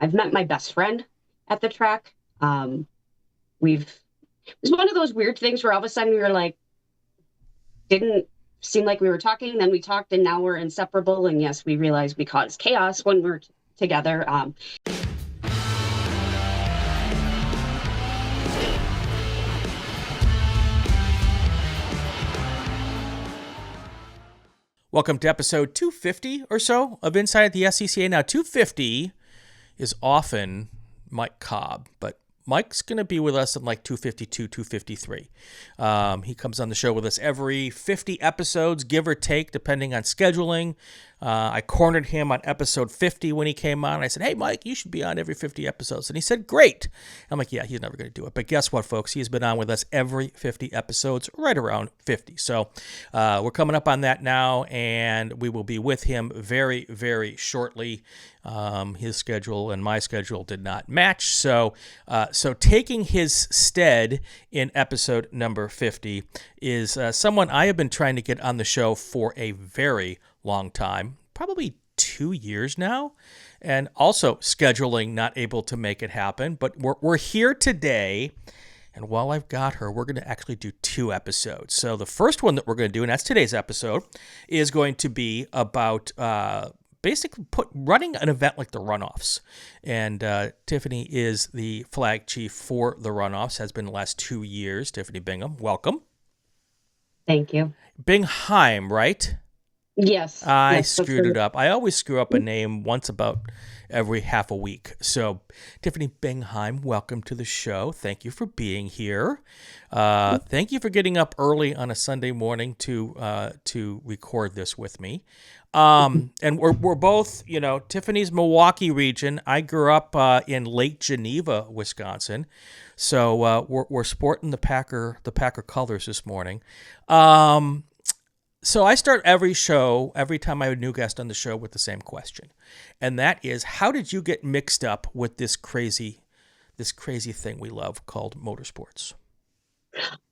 I've met my best friend at the track. We've It was one of those weird things where all of a sudden we were like, didn't seem like we were talking, then we talked, and now we're inseparable. And yes, we realize we cause chaos when we're together. Welcome to episode 250 or so of Inside the SCCA. Now, 250 is often Mike Cobb, but Mike's going to be with us in like 252, 253. He comes on the show with us every 50 episodes, give or take, depending on scheduling. I cornered him on episode 50 when he came on. I said, hey, Mike, you should be on every 50 episodes. And he said, great. I'm like, yeah, he's never going to do it. But guess what, folks? He's been on with us every 50 episodes, right around 50. So we're coming up on that now, and we will be with him very, very shortly. His schedule and my schedule did not match. So taking his stead in episode number 50 is someone I have been trying to get on the show for a very long time, probably 2 years now, and also scheduling not able to make it happen. But we're here today, and while I've got her, we're going to actually do 2 episodes. So the first one that we're going to do, and that's today's episode, is going to be about basically running an event like the Runoffs. And Tiffany is the flag chief for the Runoffs, has been the last 2 years. Tiffany Bingham, welcome. Thank you. Bingheim, right? Yes. I screwed it up. I always screw up a name once about every half a week. So, Tiffany Bingheim, welcome to the show. Thank you for being here. Thank you for getting up early on a Sunday morning to record this with me. And we're both, Tiffany's Milwaukee region. I grew up in Lake Geneva, Wisconsin. So we're sporting the Packer colors this morning. So I start every time I have a new guest on the show, with the same question. And that is, how did you get mixed up with this crazy thing we love called motorsports?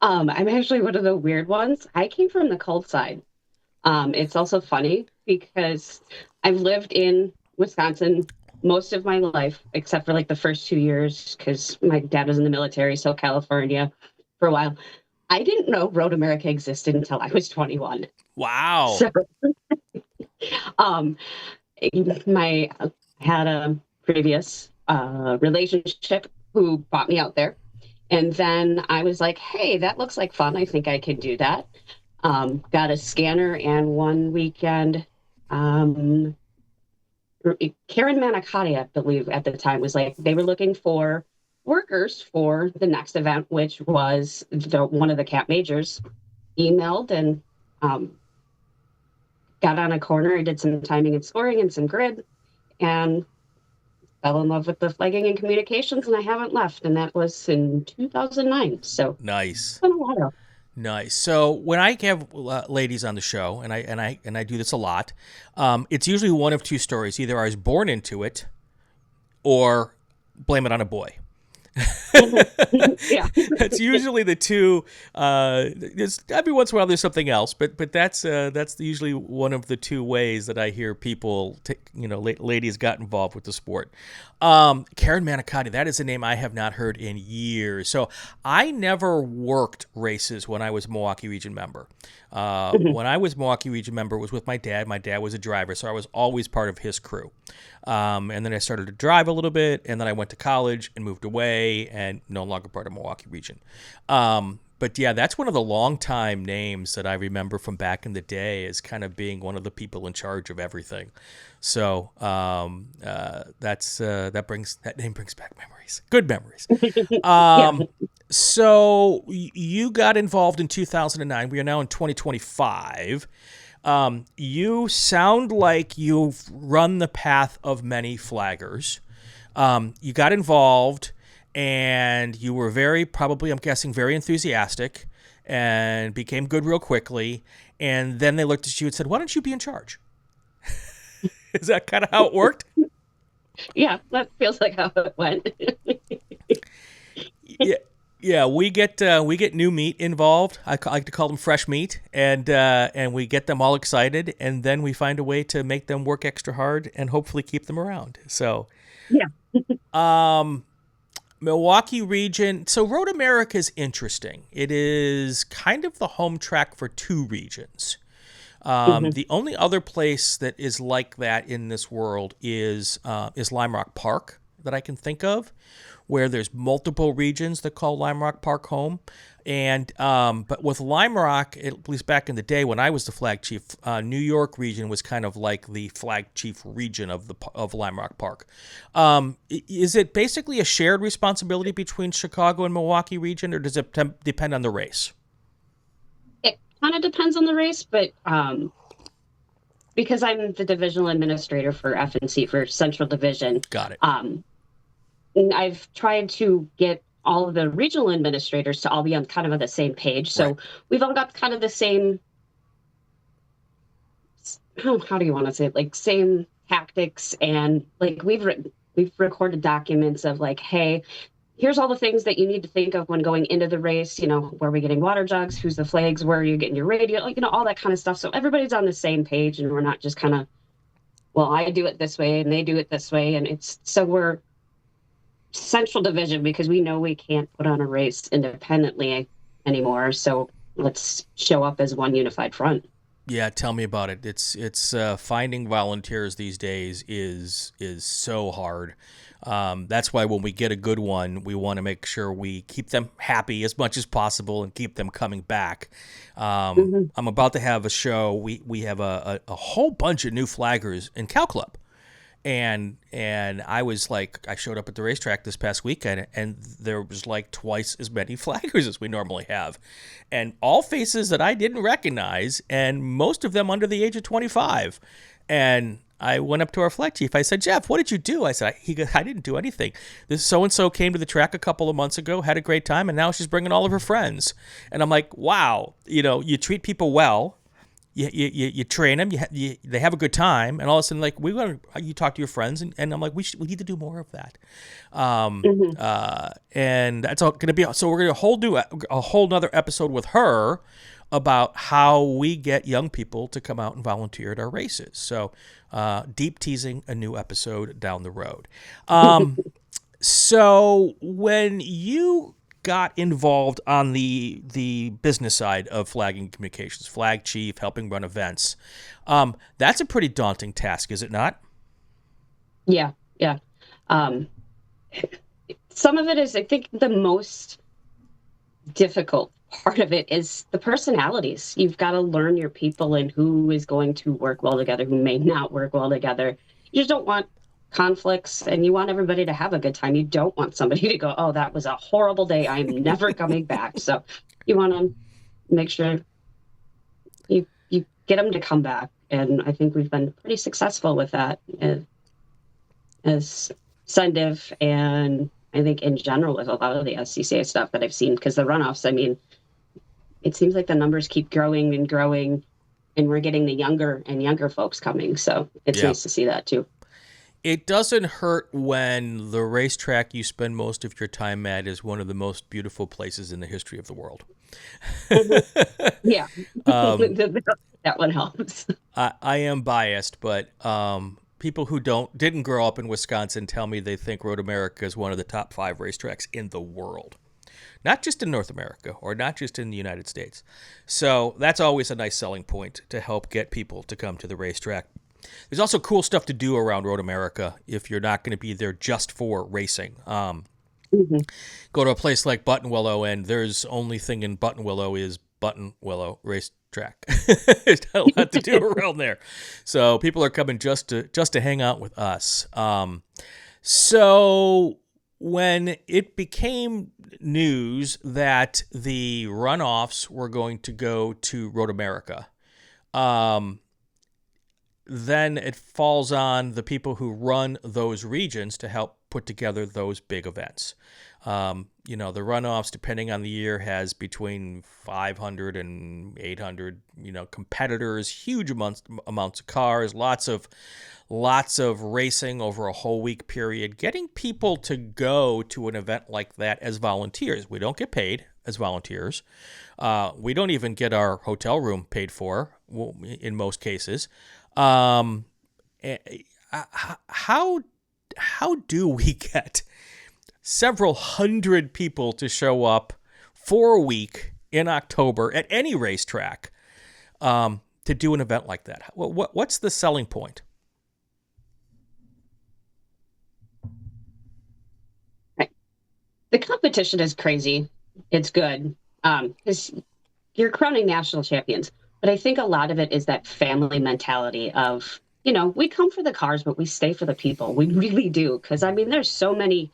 I'm actually one of the weird ones. I came from the cold side. It's also funny because I've lived in Wisconsin most of my life, except for like the first 2 years, because my dad was in the military, so California for a while. I didn't know Road America existed until I was 21. Wow. So, I had a previous relationship who brought me out there. And then I was like, hey, that looks like fun. I think I can do that. Got a scanner, and one weekend, Karen Manicotti, I believe at the time, was like, they were looking for workers for the next event, which was one of the Cat Majors. Emailed and got on a corner. I did some timing and scoring and some grid, and fell in love with the flagging and communications, and I haven't left. And that was in 2009. So nice. It's been a while. Nice. So when I have ladies on the show, and I do this a lot, it's usually one of two stories: either I was born into it, or blame it on a boy. Yeah, that's usually the two. There's every once in a while there's something else, but that's usually one of the two ways that I hear people, ladies got involved with the sport. Karen Manicotti, that is a name I have not heard in years. So I never worked races when I was Milwaukee Region member. When I was Milwaukee Region member, it was with my dad. My dad was a driver, so I was always part of his crew. And then I started to drive a little bit, and then I went to college and moved away, and no longer part of Milwaukee Region. But yeah, that's one of the long-time names that I remember from back in the day as kind of being one of the people in charge of everything. So that name brings back memories, good memories. yeah. So you got involved in 2009. We are now in 2025. You sound like you've run the path of many flaggers. You got involved, and you were I'm guessing, very enthusiastic, and became good real quickly. And then they looked at you and said, why don't you be in charge? Is that kind of how it worked? Yeah, that feels like how it went. Yeah, we get new meat involved. I like to call them fresh meat, and we get them all excited, and then we find a way to make them work extra hard and hopefully keep them around. So, Yeah. Milwaukee region. So Road America is interesting. It is kind of the home track for two regions. Hmm. The only other place that is like that in this world is Lime Rock Park that I can think of, where there's multiple regions that call Lime Rock Park home. And but with Lime Rock, at least back in the day when I was the flag chief, New York region was kind of like the flag chief region of Lime Rock Park. Is it basically a shared responsibility between Chicago and Milwaukee region, or does it depend on the race? It kind of depends on the race, but because I'm the divisional administrator for FNC for Central Division, Got it. and I've tried to get all of the regional administrators to all be on kind of on the same page. Right. So we've all got kind of the same, how do you want to say it? Like same tactics, and like we've recorded documents of like, hey, here's all the things that you need to think of when going into the race. You know, where are we getting water jugs? Who's the flags? Where are you getting your radio? Like, you know, all that kind of stuff. So everybody's on the same page, and we're not just kind of, well, I do it this way and they do it this way, and it's so we're central division because we know we can't put on a race independently anymore. So let's show up as one unified front. Yeah, tell me about it. It's finding volunteers these days is so hard. That's why when we get a good one, we want to make sure we keep them happy as much as possible and keep them coming back. Hmm. I'm about to have a show. We have a whole bunch of new flaggers in Cow Club. And I was like, I showed up at the racetrack this past weekend, and there was like twice as many flaggers as we normally have, and all faces that I didn't recognize, and most of them under the age of 25. And I went up to our flag chief. I said, Jeff, what did you do? I said, he goes, I didn't do anything. This so and so came to the track a couple of months ago, had a great time, and now she's bringing all of her friends. And I'm like, wow, you treat people well. You train them, they have a good time, and all of a sudden, like, you talk to your friends, and I'm like, we need to do more of that. Hmm. And that's all going to be, so we're going to do a whole nother episode with her about how we get young people to come out and volunteer at our races. So deep teasing a new episode down the road. So when you got involved on the business side of flagging communications, flag chief, helping run events, that's a pretty daunting task, is it not? Yeah, yeah. Um, some of it is, I think, the most difficult part of it is the personalities. You've got to learn your people and who is going to work well together, who may not work well together. You just don't want conflicts, and you want everybody to have a good time. You don't want somebody to go, oh, that was a horrible day, I'm never coming back. So you want to make sure you get them to come back, and I think we've been pretty successful with that as Sendiv, and I think in general with a lot of the SCCA stuff that I've seen, because the runoffs, I mean, it seems like the numbers keep growing and growing, and we're getting the younger and younger folks coming. So it's Yeah. nice to see that too. It doesn't hurt when the racetrack you spend most of your time at is one of the most beautiful places in the history of the world. Mhm. Yeah, that one helps. I am biased, but people who didn't grow up in Wisconsin tell me they think Road America is one of the top 5 racetracks in the world, not just in North America or not just in the United States. So that's always a nice selling point to help get people to come to the racetrack. There's also cool stuff to do around Road America if you're not going to be there just for racing. Hmm. Go to a place like Buttonwillow, and there's only thing in Buttonwillow is Buttonwillow racetrack. There's not a lot to do around there, so people are coming just to hang out with us. So when it became news that the runoffs were going to go to Road America, um, then it falls on the people who run those regions to help put together those big events. The runoffs, depending on the year, has between 500 and 800, competitors, huge amounts of cars, lots of racing over a whole week period. Getting people to go to an event like that as volunteers, we don't get paid as volunteers. We don't even get our hotel room paid for in most cases. How how do we get several hundred people to show up for a week in October at any racetrack to do an event like that? What's the selling point? Right. The competition is crazy. It's good because you're crowning national champions. But I think a lot of it is that family mentality of, we come for the cars, but we stay for the people. We really do. Because, I mean, there's so many.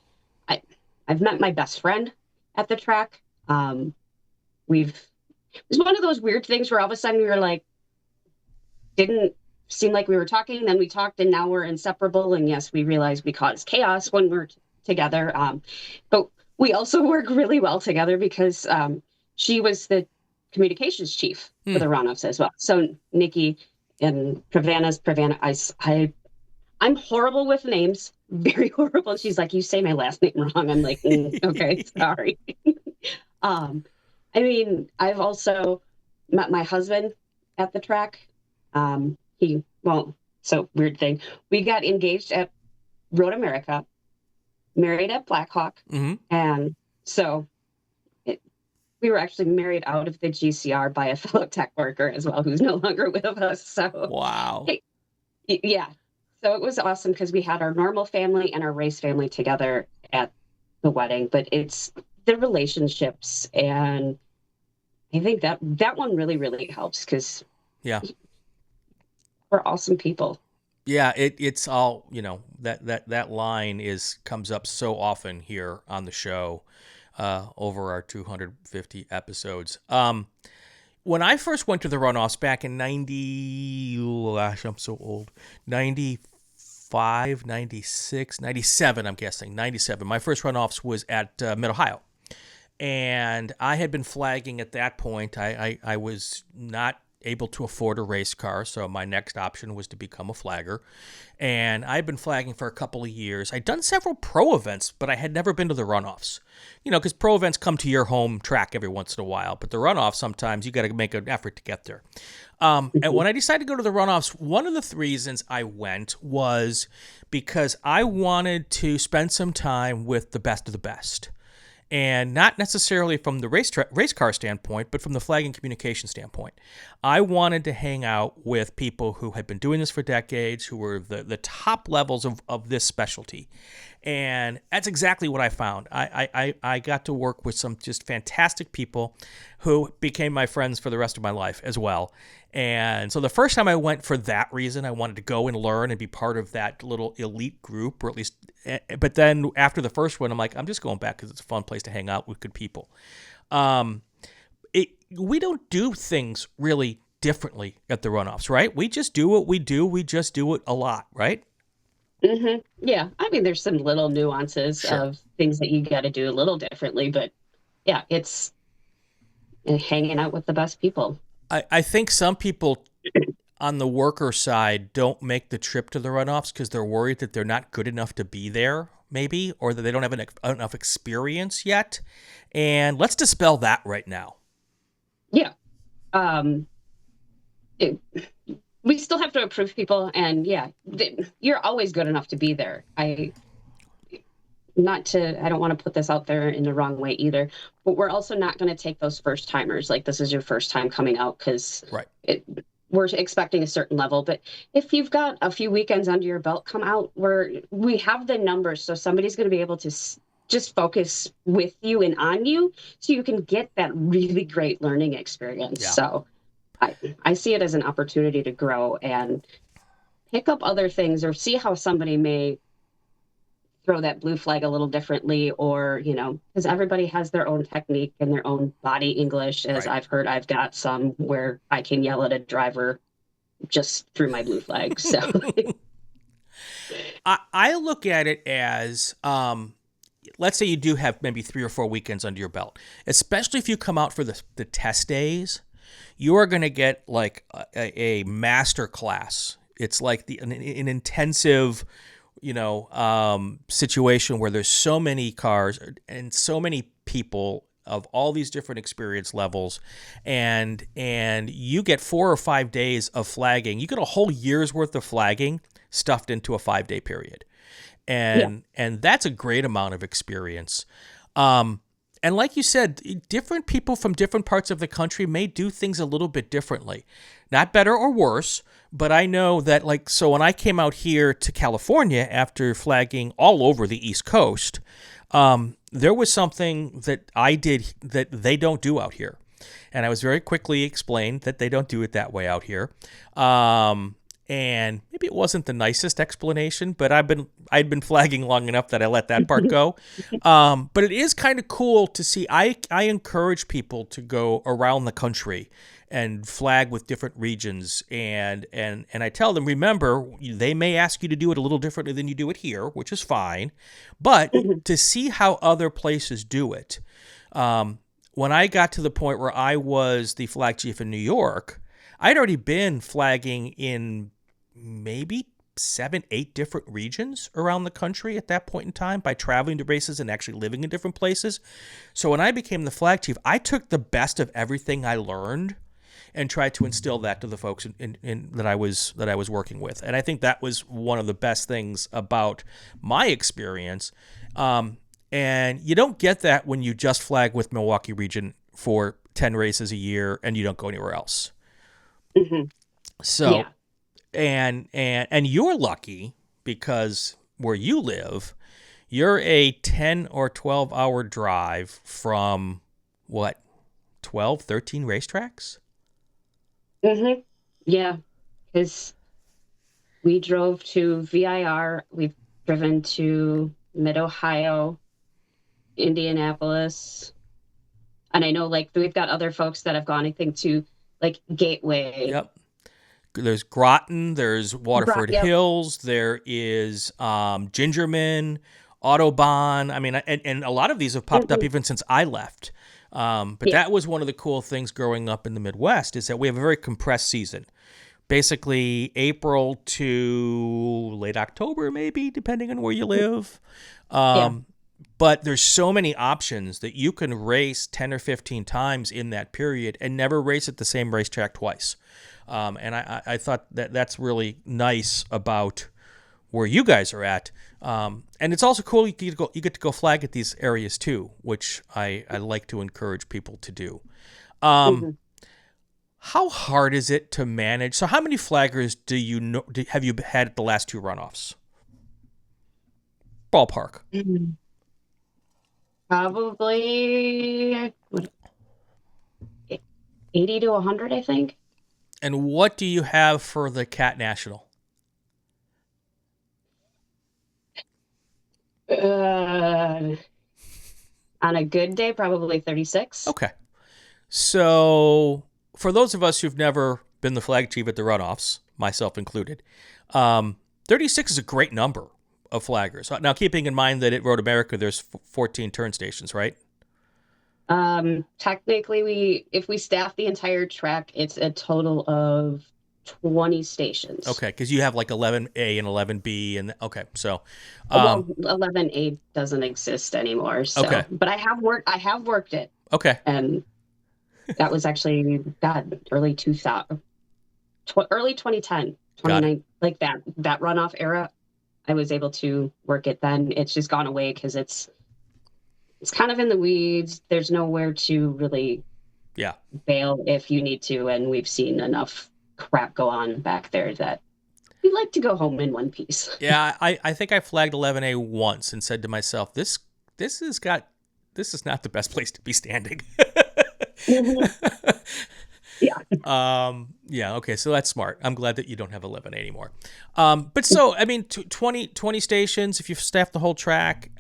I've met my best friend at the track. It's one of those weird things where all of a sudden we were like, didn't seem like we were talking. Then we talked and now we're inseparable. And yes, we realize we cause chaos when we're together. But we also work really well together because she was the communications chief for the Runoffs as well. So Nikki and I'm horrible with names, very horrible. She's like, you say my last name wrong. I'm like, okay, sorry. I mean, I've also met my husband at the track. So weird thing. We got engaged at Road America, married at Blackhawk. Mm-hmm. And so we were actually married out of the GCR by a fellow tech worker as well, who's no longer with us. So wow. Yeah. So it was awesome because we had our normal family and our race family together at the wedding, but it's the relationships. And I think that one really, really helps because we're awesome people. Yeah, it's all, that line comes up so often here on the show over our 250 episodes. When I first went to the Runoffs back in I'm so old, 95, 96, 97, I'm guessing, 97. My first Runoffs was at Mid-Ohio. And I had been flagging at that point. I was not able to afford a race car, so my next option was to become a flagger. And I'd been flagging for a couple of years. I'd done several pro events, but I had never been to the Runoffs. Because pro events come to your home track every once in a while, but the Runoffs, sometimes you got to make an effort to get there. And when I decided to go to the Runoffs, one of the reasons I went was because I wanted to spend some time with the best of the best. And not necessarily from the race car standpoint, but from the flagging communication standpoint. I wanted to hang out with people who had been doing this for decades, who were the top levels of this specialty. And that's exactly what I found. I got to work with some just fantastic people who became my friends for the rest of my life as well. And so the first time I went for that reason, I wanted to go and learn and be part of that little elite group, or at least, but then after the first one, I'm like, I'm just going back because it's a fun place to hang out with good people. We don't do things really differently at the Runoffs, right? We just do what we do. We just do it a lot, right? Mm-hmm. Yeah. I mean, there's some little nuances of things that you got to do a little differently, but yeah, it's hanging out with the best people. I think some people on the worker side don't make the trip to the Runoffs because they're worried that they're not good enough to be there, maybe, or that they don't have enough experience yet. And let's dispel that right now. Yeah. We still have to approve people, and you're always good enough to be there. I don't want to put this out there in the wrong way either, but we're also not going to take those first timers. Like, this is your first time coming out because we're expecting a certain level. But if you've got a few weekends under your belt, come out where we have the numbers. So somebody's going to be able to just focus with you and on you so you can get that really great learning experience. Yeah. So I see it as an opportunity to grow and pick up other things or see how somebody may throw that blue flag a little differently, or, because everybody has their own technique and their own body English. As I've heard, I've got some where I can yell at a driver just through my blue flag. So I look at it as, let's say you do have maybe 3 or 4 weekends under your belt, especially if you come out for the test days, you are going to get like a master class. It's like an intensive situation where there's so many cars and so many people of all these different experience levels, and you get 4 or 5 days of flagging. You get a whole year's worth of flagging stuffed into a 5-day period. Yeah. and that's a great amount of experience. Um, and like you said, different people from different parts of the country may do things a little bit differently, not better or worse. But I know that, like, so when I came out here to California after flagging all over the East Coast, there was something that I did that they don't do out here. And I was very quickly explained that they don't do it that way out here. And maybe it wasn't the nicest explanation, but I'd been flagging long enough that I let that part go. But it is kind of cool to see. I encourage people to go around the country and flag with different regions, and I tell them, remember, they may ask you to do it a little differently than you do it here, which is fine, but to see how other places do it. When I got to the point where I was the flag chief in New York, I'd already been flagging in maybe 7, 8 different regions around the country at that point in time by traveling to races and actually living in different places. So when I became the flag chief, I took the best of everything I learned and tried to instill that to the folks in that I was working with. And I think that was one of the best things about my experience. And you don't get that when you just flag with Milwaukee region for 10 races a year and you don't go anywhere else. Mm-hmm. So, Yeah. and you're lucky because where you live, you're a 10 or 12 hour drive from what, 12, 13 racetracks? Mm-hmm. Yeah. Because we drove to VIR. We've driven to Mid-Ohio, Indianapolis. And I know, like, we've got other folks that have gone, I think, to, like, Gateway. Yep. There's Groton, there's Waterford Yep. Hills, there is Gingerman, Autobahn. I mean, and a lot of these have popped up Mm-hmm. even since I left. But Yeah. that was one of the cool things growing up in the Midwest is that we have a very compressed season. Basically, April to late October, maybe, depending on where you live. Yeah. But there's so many options that you can race 10 or 15 times in that period and never race at the same racetrack twice. And I thought that that's really nice about where you guys are at. And it's also cool you get to go flag at these areas too, which I like to encourage people to do. Mm-hmm. How hard is it to manage? So how many flaggers have you had at the last 2 runoffs? Ballpark. Mm-hmm. Probably 80 to 100, I think. And what do you have for the Cat National? On a good day, probably 36. Okay. So for those of us who've never been the flag chief at the runoffs, myself included, 36 is a great number of flaggers. Now, keeping in mind that at Road America, there's 14 turn stations, right? Technically, if we staff the entire track, it's a total of 20 stations. Okay, because you have like 11A and 11B, and okay, so Well, 11A doesn't exist anymore. So, okay, but I have worked it, okay, and that was actually early 2000, early 2010, got it. 29, like that runoff era. I was able to work it then. It's just gone away because it's kind of in the weeds. There's nowhere to really Yeah, bail if you need to, and we've seen enough crap go on back there that we like to go home in one piece. yeah. I think I flagged 11A once and said to myself, this is not the best place to be standing. Yeah. Yeah, okay, so that's smart. I'm glad that you don't have 11 anymore. But so, I mean, 20 stations, if you staff the whole track,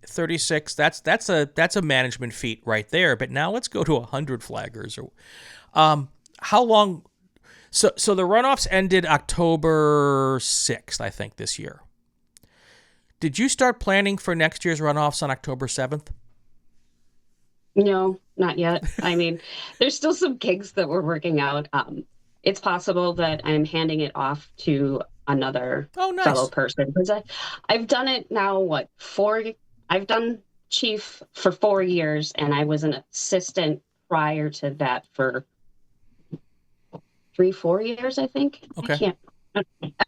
36, that's a management feat right there. But now let's go to 100 flaggers. How long? So the runoffs ended October 6th, I think, this year. Did you start planning for next year's runoffs on October 7th? No, not yet. I mean, there's still some kinks that we're working out. It's possible that I'm handing it off to another fellow Nice. person because I've done it now. I've done chief for 4 years, and I was an assistant prior to that for 3, 4 years, I think. Okay.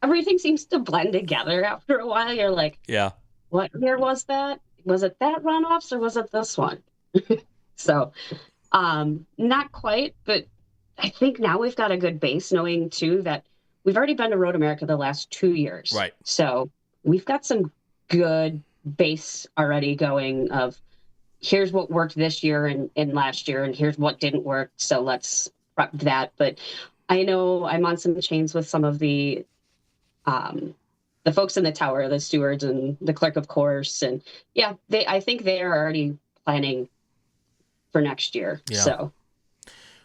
Everything seems to blend together after a while. You're like, Yeah. what year was that? Was it that runoffs or was it this one? So, not quite, but I think now we've got a good base knowing too that we've already been to Road America the last 2 years. Right. So we've got some good base already going of here's what worked this year and last year, and here's what didn't work. So let's prep that. But I know I'm on some chains with some of um, the folks in the tower, the stewards and the clerk of course. And yeah, I think they are already planning for next year. Yeah. So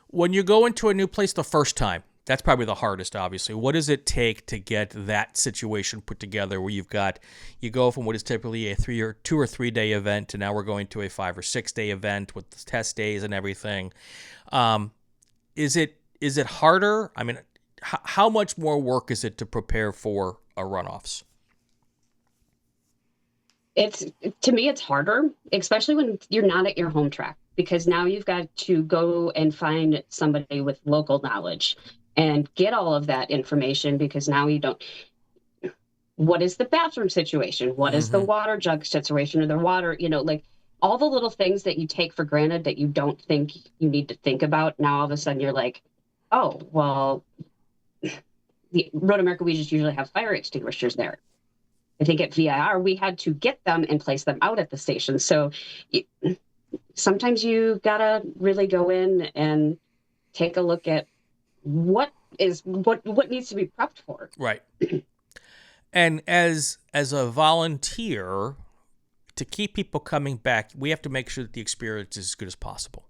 When you go into a new place the first time, that's probably the hardest, obviously. What does it take to get that situation put together where you go from what is typically a 2 or 3 day event to now we're going to a 5 or 6 day event with the test days and everything? Is it harder? I mean, how much more work is it to prepare for a runoffs? it's to me, it's harder, especially when you're not at your home track, because now you've got to go and find somebody with local knowledge and get all of that information because now you don't. What is the bathroom situation? What is the Mm-hmm. water jug situation or the water, like all the little things that you take for granted that you don't think you need to think about. Now all of a sudden you're like, oh, well, the Road America, we just usually have fire extinguishers there. I think at VIR, we had to get them and place them out at the station. So y- sometimes you gotta really go in and take a look at what needs to be prepped for. Right. And as a volunteer, to keep people coming back, we have to make sure that the experience is as good as possible.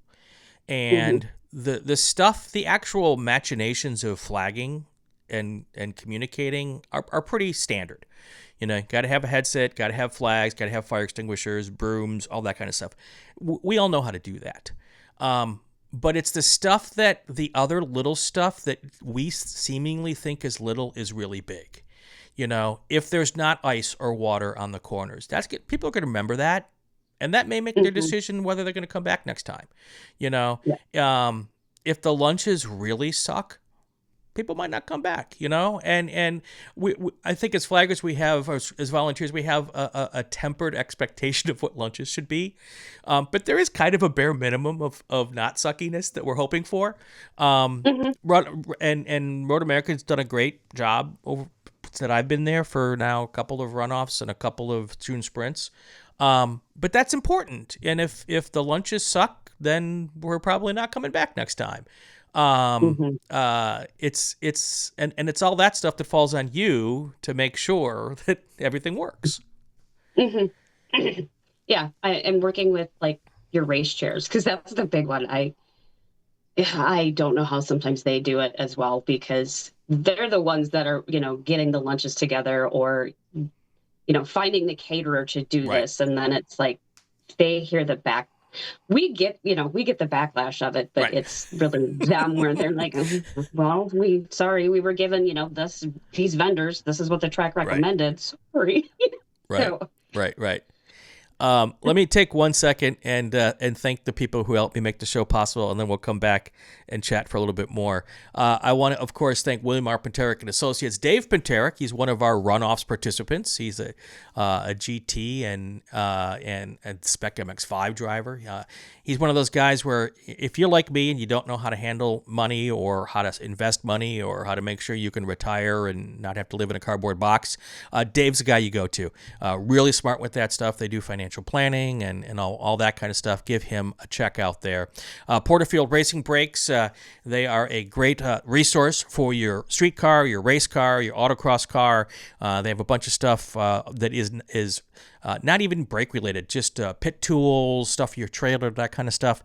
Hmm. And the stuff, the actual machinations of flagging and communicating are pretty standard. Got to have a headset, got to have flags, got to have fire extinguishers, brooms, all that kind of stuff. We all know how to do that. But it's the stuff the other little stuff that we seemingly think is little is really big. If there's not ice or water on the corners, people are going to remember that, and that may make their Hmm. decision whether they're going to come back next time. You know, Yeah. if the lunches really suck, people might not come back. And I think as flaggers we have, or as volunteers, we have a tempered expectation of what lunches should be, but there is kind of a bare minimum of not suckiness that we're hoping for. Hmm. And Road America's done a great job over that I've been there for now a couple of runoffs and a couple of June sprints. But that's important. And if the lunches suck, then we're probably not coming back next time. Hmm. It's all that stuff that falls on you to make sure that everything works. Hmm. Yeah, I am working with like your race chairs because that's the big one. I don't know how sometimes they do it as well because they're the ones that are, getting the lunches together or, finding the caterer to do Right. this. And then it's like they hear the back. We get the backlash of it, but Right. it's really them where they're like, well, we were given, these vendors, this is what the track Right. recommended. Sorry. Right. So, Right. Right. Let me take 1 second and thank the people who helped me make the show possible, and then we'll come back and chat for a little bit more. I want to, of course, thank William R. Panterick and Associates. Dave Panterick, he's one of our runoffs participants. He's a GT and Spec MX-5 driver. He's one of those guys where if you're like me and you don't know how to handle money or how to invest money or how to make sure you can retire and not have to live in a cardboard box, Dave's the guy you go to. Really smart with that stuff. They do financial planning and all that kind of stuff. Give him a check out there. Porterfield Racing Brakes, they are a great resource for your street car, your race car, your autocross car. They have a bunch of stuff that is not even brake related, just pit tools, stuff for your trailer, that kind of stuff.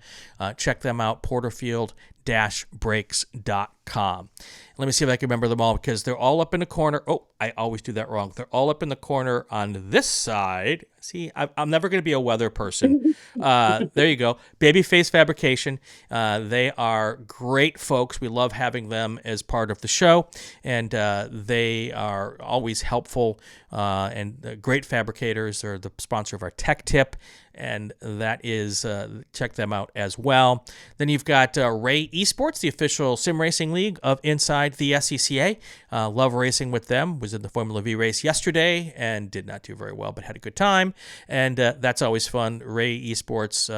Check them out, porterfield-brakes.com. Let me see if I can remember them all because they're all up in the corner. Oh, I always do that wrong. They're all up in the corner on this side. See, I'm never going to be a weather person. There you go. Babyface Fabrication. They are great folks. We love having them as part of the show, and they are always helpful and great fabricators. They're the sponsor of our Tech Tip, and that is, check them out as well. Then you've got Ray Esports, the official sim racing league of Inside the SCCA. Love racing with them. Was in the Formula V race yesterday and did not do very well, but had a good time. And that's always fun. Ray Esports,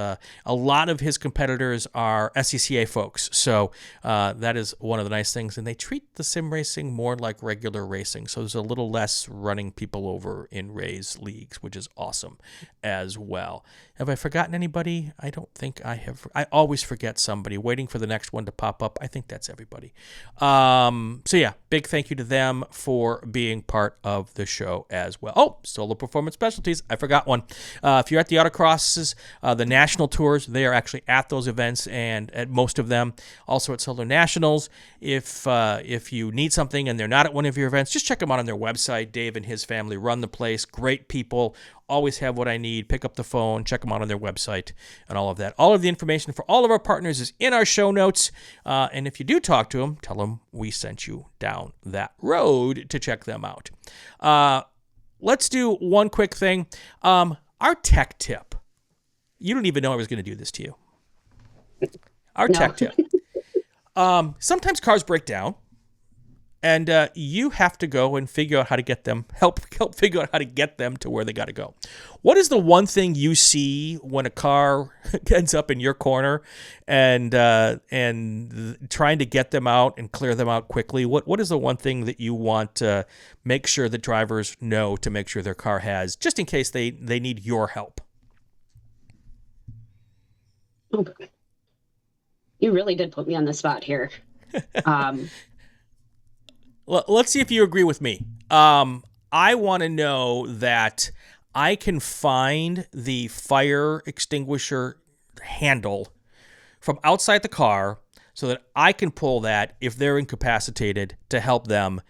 a lot of his competitors are SCCA folks. So that is one of the nice things. And they treat the sim racing more like regular racing. So there's a little less running people over in Ray's leagues, which is awesome as well. Have I forgotten anybody? I don't think I have. I always forget somebody, waiting for the next one to pop up. I think that's everybody. So yeah, big thank you to them for being part of the show as well. Oh, Solo Performance Specialties. I forgot one. If you're at the autocrosses, the national tours, they are actually at those events and at most of them. Also at Solo Nationals. If you need something and they're not at one of your events, just check them out on their website. Dave and his family run the place. Great people. Always have what I need. Pick up the phone, check them out on their website, and all of that. All of the information for all of our partners is in our show notes. And if you do talk to them, tell them we sent you down that road to check them out. Let's do one quick thing. Our tech tip. You don't even know I was going to do this to you. Our tech tip. Sometimes cars break down. And you have to go and figure out how to get them, help figure out how to get them to where they got to go. What is the one thing you see when a car ends up in your corner and trying to get them out and clear them out quickly? What is the one thing that you want to make sure that drivers know to make sure their car has, just in case they need your help? Okay. You really did put me on the spot here. Well, let's see if you agree with me. I want to know that I can find the fire extinguisher handle from outside the car so that I can pull that if they're incapacitated to help them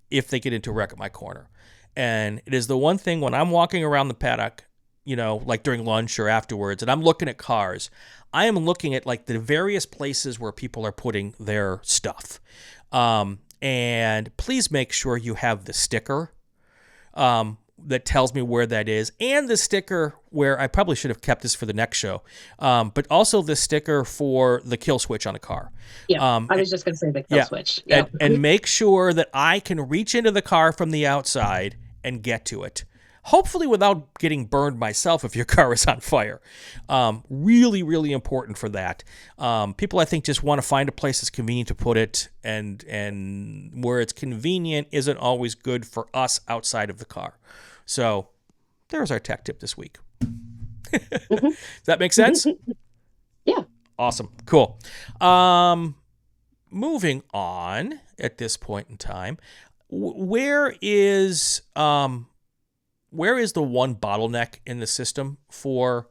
if they get into a wreck at my corner. And it is the one thing when I'm walking around the paddock, like during lunch or afterwards, and I'm looking at cars, I am looking at like the various places where people are putting their stuff. And please make sure you have the sticker that tells me where that is, and the sticker where I probably should have kept this for the next show, but also the sticker for the kill switch on a car. Yeah, I was just going to say the kill switch. Yeah. And make sure that I can reach into the car from the outside and get to it. Hopefully without getting burned myself if your car is on fire. Really, really important for that. People, I think, just want to find a place that's convenient to put it, and where it's convenient isn't always good for us outside of the car. So there's our tech tip this week. Does that make sense? Yeah. Awesome. Cool. Moving on at this point in time, where is the one bottleneck in the system for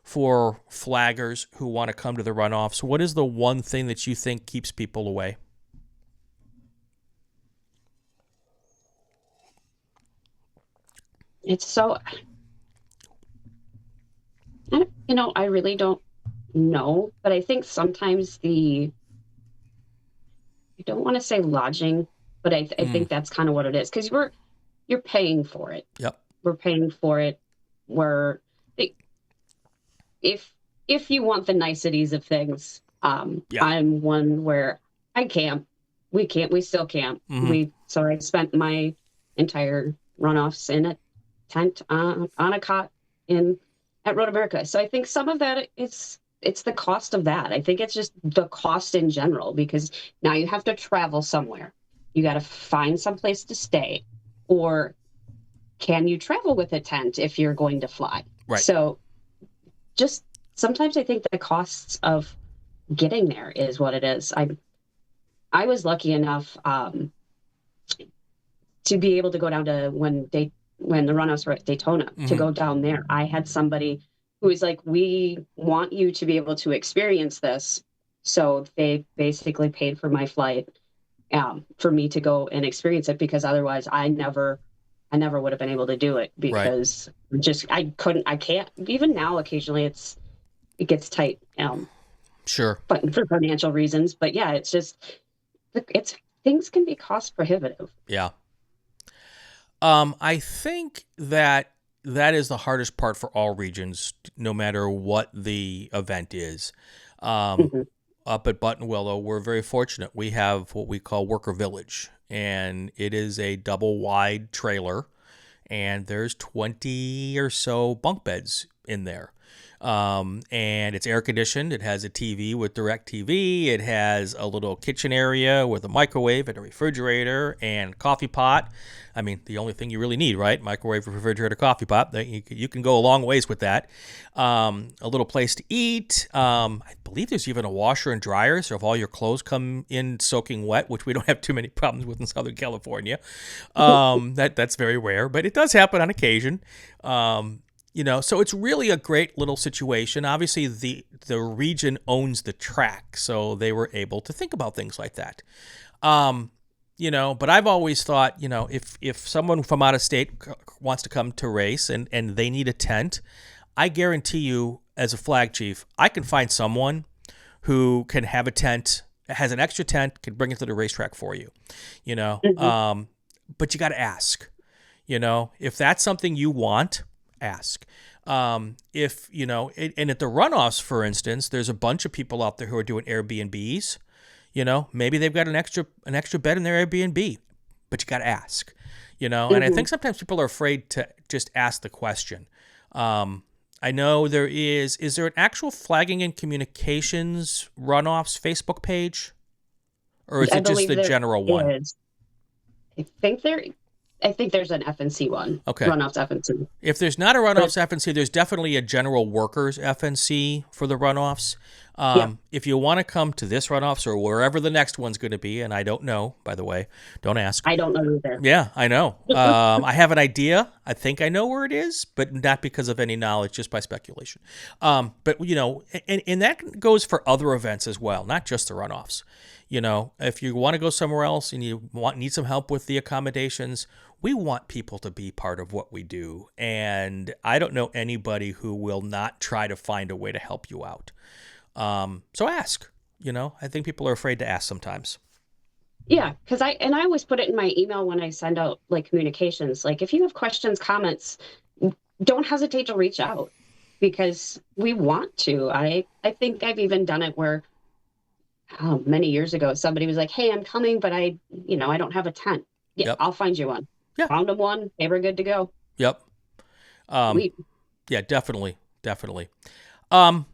flaggers who want to come to the runoffs? What is the one thing that you think keeps people away? It's so, I really don't know, but I think sometimes I don't want to say lodging, but I think that's kind of what it is, because you're paying for it. Yep. We're paying for it. If you want the niceties of things, I'm one where I camp. We still camp. So I spent my entire runoffs in a tent on a cot at Road America. So I think some of that it's the cost of that. I think it's just the cost in general, because now you have to travel somewhere. You got to find some place to stay, or can you travel with a tent if you're going to fly? Right. So just sometimes I think the costs of getting there is what it is. I was lucky enough to be able to go down to when the runoffs were at Daytona, to go down there. I had somebody who was like, we want you to be able to experience this. So they basically paid for my flight for me to go and experience it, because otherwise I never I never would have been able to do it Right. because just I can't. Even now, occasionally it gets tight, Sure. but for financial reasons. But yeah, it's just it's things can be cost prohibitive. Yeah. I think that that is the hardest part for all regions, no matter what the event is. Um, Mhm. Up at Buttonwillow, we're very fortunate. We have what we call Worker Village, and it is a double wide trailer, and there's 20 or so bunk beds in there. And it's air conditioned. It has a TV with direct TV. It has a little kitchen area with a microwave and a refrigerator and coffee pot. I mean, the only thing you really need, right? Microwave, refrigerator, coffee pot. You can go a long ways with that. A little place to eat. I believe there's even a washer and dryer, so if all your clothes come in soaking wet, which we don't have too many problems with in Southern California, that's very rare, but it does happen on occasion. So it's really a great little situation. Obviously, the region owns the track, so they were able to think about things like that. But I've always thought, if someone from out of state wants to come to race and they need a tent, I guarantee you, as a flag chief, I can find someone who can have a tent, has an extra tent, can bring it to the racetrack for you. You know, Mhm. but you got to ask. If that's something you want, ask. If and at the runoffs, for instance, there's a bunch of people out there who are doing Airbnbs. Maybe they've got an extra bed in their Airbnb, but you got to ask. And I think Mhm. sometimes people are afraid to just ask the question. I know there is. Is there an actual flagging and communications runoffs Facebook page, or is I it just believe the there general one? is. I think there. I think there's an FNC one, Okay. runoffs FNC. If there's not a But runoffs FNC, there's definitely a general workers FNC for the runoffs. yeah, If you want to come to this runoffs or wherever the next one's going to be, and I don't know, by the way, don't ask. I don't know either. Yeah, I know. I have an idea. I think I know where it is, but not because of any knowledge, just by speculation. And that goes for other events as well, not just the runoffs. If you want to go somewhere else and you need some help with the accommodations, we want people to be part of what we do. And I don't know anybody who will not try to find a way to help you out. So ask. I think people are afraid to ask sometimes. Yeah, because I always put it in my email when I send out like communications. Like if you have questions, comments, don't hesitate to reach out because we want to. I think I've even done it where many years ago somebody was like, "Hey, I'm coming, but I don't have a tent." Yeah, Yep. I'll find you one. Yeah. Found them one. They were good to go. Yep. Um, Sweet. yeah, definitely. Definitely. Um,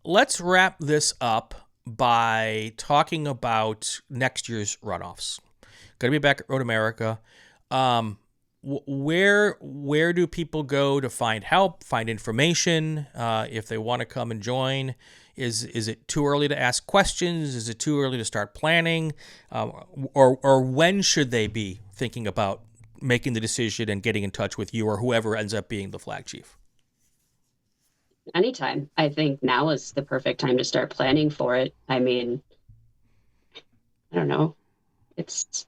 let's wrap this up by talking about next year's runoffs. Going to be back at Road America. Um, where do people go to find help, find information, if they want to come and join? Is it too early to ask questions? Is it too early to start planning? Or when should they be thinking about making the decision and getting in touch with you or whoever ends up being the flag chief? Anytime. I think now is the perfect time to start planning for it. I mean, I don't know. It's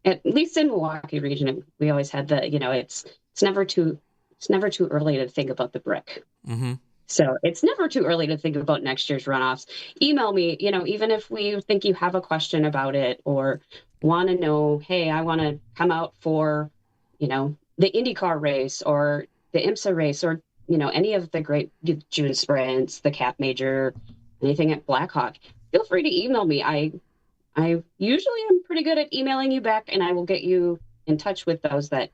at least in Milwaukee region, we always had it's never too early to think about the brick. Mm-hmm. So it's never too early to think about next year's runoffs. Email me, even if we think you have a question about it or want to know, hey, I want to come out for, the IndyCar race or the IMSA race or, any of the great June sprints, the Cap Major, anything at Blackhawk. Feel free to email me. I usually am pretty good at emailing you back, and I will get you in touch with those that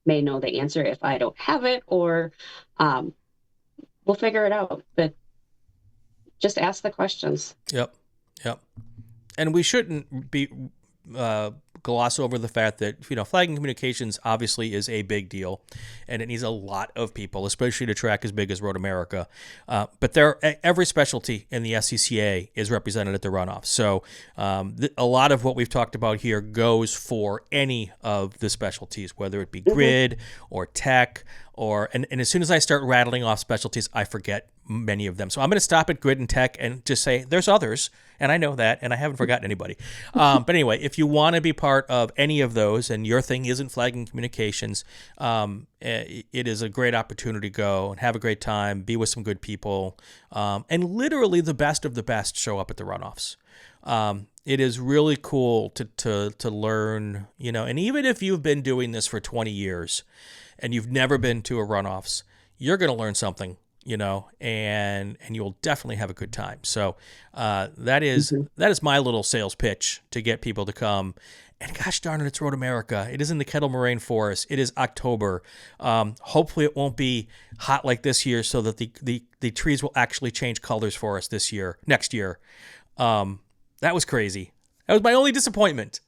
may know the answer if I don't have it, or um, we'll figure it out. But just ask the questions. Yep. Yep. And we shouldn't be gloss over the fact that flagging communications obviously is a big deal, and it needs a lot of people, especially to track as big as Road America. But every specialty in the SCCA is represented at the runoffs. So a lot of what we've talked about here goes for any of the specialties, whether it be Mhm. grid or tech and as soon as I start rattling off specialties, I forget many of them. So I'm going to stop at grid and tech and just say there's others, and I know that, and I haven't forgotten anybody. But anyway, if you want to be part of any of those and your thing isn't flagging communications, it is a great opportunity to go and have a great time, be with some good people, and literally the best of the best show up at the runoffs. It is really cool to learn, and even if you've been doing this for 20 years and you've never been to a runoffs, you're going to learn something, and you'll definitely have a good time. So that is my little sales pitch to get people to come. And gosh darn it, it's Road America. It is in the Kettle Moraine Forest. It is October. Hopefully it won't be hot like this year so that the trees will actually change colors for us next year. That was crazy. That was my only disappointment.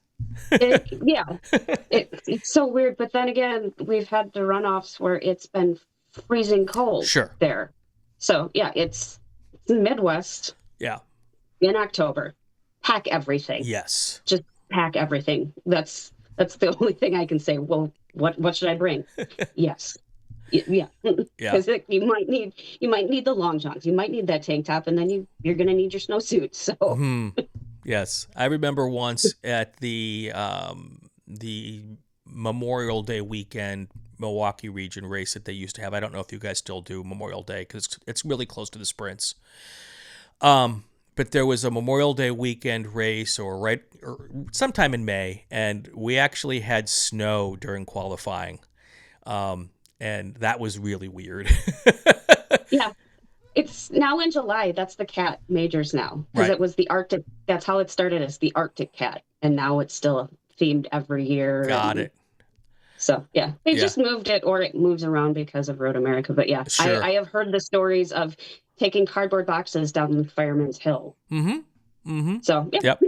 It's so weird. But then again, we've had the runoffs where it's been freezing cold there. So yeah, it's the Midwest. Yeah. In October, pack everything. Yes. Just pack everything. That's the only thing I can say. Well, what should I bring? Yes. Yeah. Because you might need the long johns. You might need that tank top, and then you're going to need your snowsuit. So. Yes, I remember once at the Memorial Day weekend Milwaukee region race that they used to have. I don't know if you guys still do Memorial Day because it's really close to the sprints. But there was a Memorial Day weekend race or sometime in May, and we actually had snow during qualifying. And that was really weird. Yeah. It's now in July. That's the cat majors now. Because it was the Arctic. That's how it started, as the Arctic cat. And now it's still themed every year. Got it. So, yeah. They just moved it, or it moves around because of Road America. But yeah, sure. I have heard the stories of taking cardboard boxes down the Fireman's Hill. So, yeah. Yep.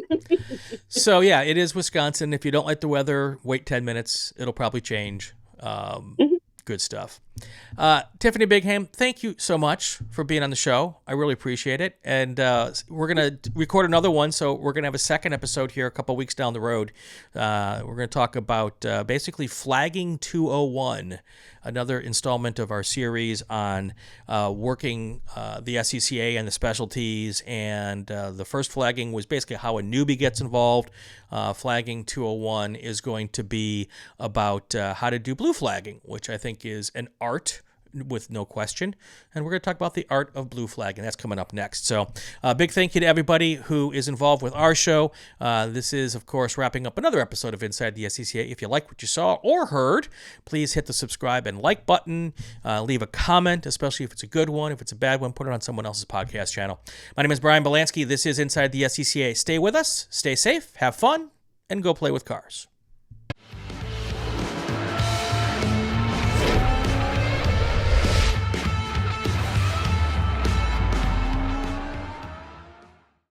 So, yeah, it is Wisconsin. If you don't like the weather, wait 10 minutes. It'll probably change. Good stuff. Tiffany Bingheim, thank you so much for being on the show. I really appreciate it. And we're going to record another one, so we're going to have a second episode here a couple weeks down the road. We're going to talk about basically flagging 201, another installment of our series on working the SCCA and the specialties. And the first flagging was basically how a newbie gets involved. Flagging 201 is going to be about how to do blue flagging, which I think is an art with no question. And we're going to talk about the art of blue flagging. That's coming up next. So big thank you to everybody who is involved with our show. This is, of course, wrapping up another episode of Inside the SCCA. If you like what you saw or heard, please hit the subscribe and like button. Leave a comment, especially if it's a good one. If it's a bad one, put it on someone else's podcast channel. My name is Brian Belansky. This is Inside the SCCA. Stay with us, stay safe, have fun, and go play with cars.